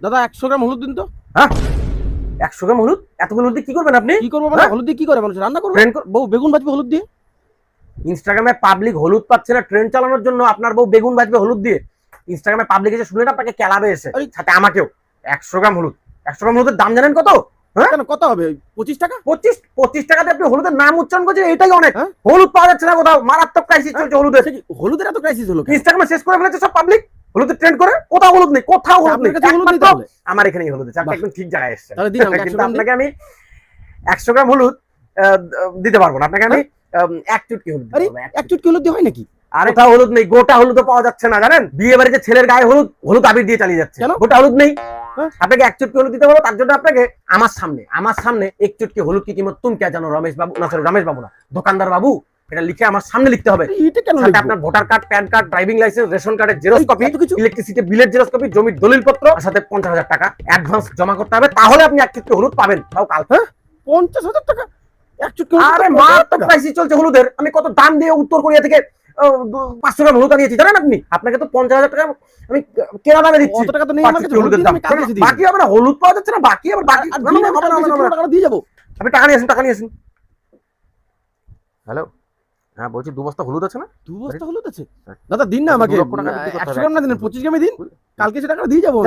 দাদা 100 গ্রাম হলুদ দিন তো। হ্যাঁ 100 গ্রাম হলুদ? এতগুলো হলুদ দিয়ে কি করবেন আপনি? কি করবো মানে হলুদ দিয়ে কি করে মানুষ রান্না করবে? বউ বেগুন ভাজবে হলুদ দিয়ে। ইনস্টাগ্রামে পাবলিক হলুদ পাচ্ছে না, ট্রেন্ড চালানোর জন্য আপনার বউ বেগুন ভাজবে হলুদ দিয়ে। ইনস্টাগ্রামে পাবলিক এসে শুনে না আপনাকে কেলাবে এসে, সাথে আমাকেও। 100 গ্রাম হলুদ, 100 গ্রাম হলুদের দাম জানেন কত? হ্যাঁ কেন কত হবে? 25 টাকা। 25 টাকাতে আপনি হলুদের নাম উচ্চারণ করছেন, এটাই অনেক। হলুদ পাওয়া যাচ্ছে না কোথাও, মারাত্মক ক্রাইসিস চলছে হলুদের। হলুদের এত ক্রাইসিস হলো? ইনস্টাগ্রামে শেষ করে ফেলেছে সব পাবলিক হলুদের ট্রেন্ড করে। কোথাও হলুদ নেই, কোথাও হলুদ নেই। আমার এখানেই হলুদ আছে, আপনি একদম ঠিক জায়গায় এসেছেন। কিন্তু আপনাকে আমি 100 গ্রাম হলুদ দিতে পারবো না, আপনাকে আমি 1 চুটকি হলুদ। আরে 1 চুটকি হলুদ দিয়ে হয় নাকি? আরে কোথাও হলুদ নেই, গোটা হলুদও পাওয়া যাচ্ছে না জানেন। বিয়ে বাড়িতে ছেলের গায়ে হলুদ আবির দিয়ে চালিয়ে যাচ্ছে, গোটা হলুদ নেই। আপনাকে 1 চুটকি হলুদ দিতে পারবো, তার জন্য আপনাকে আমার সামনে 1 চুটকি হলুদ কি কিমত তুম কে জানো রমেশ বাবু, না সরি রমেশ বাবু না, দোকানদার বাবু, এটা লিখে আমার সামনে লিখতে হবে। সাথে আপনার voter card, pan card, driving licence, ration কার্ডের জেরক্স কপি, ইলেকট্রিসিটি বিলের জেরক্স কপি, জমির দলিলপত্র, আর সাথে 50,000 টাকা অ্যাডভান্স জমা করতে হবে, তাহলে আপনি 1 চুটকি হলুদ পাবেন। তাও কাল। 50,000 টাকা 1 চুটকি হলুদ? আরে মারাত্মক ক্রাইসিস চলছে হলুদের। আমি কত দাম দিয়ে উত্তর কোরিয়া থেকে 500 গ্রাম হলুদ আনিয়েছি জানেন আপনি। আপনাকে তো 50,000 টাকা আমি কেনা দামে দিচ্ছি। কত টাকা তো নেই আমার কাছে হলুদের দাম। বাকি আবার হলুদ পাওয়া যাচ্ছে না, বাকি আবার বাকি টাকা দিয়ে যাবো। আপনি টাকা নিয়ে আসেন। হ্যালো, হ্যাঁ বলছি 2 বস্তা হলুদ আছে না? 2 বস্তা হলুদ আছে দাদা, দিন না আমাকে। 100 গ্রাম না দিন, 25 গ্রামই দিন, কালকে সে টাকা দিয়ে যাবো।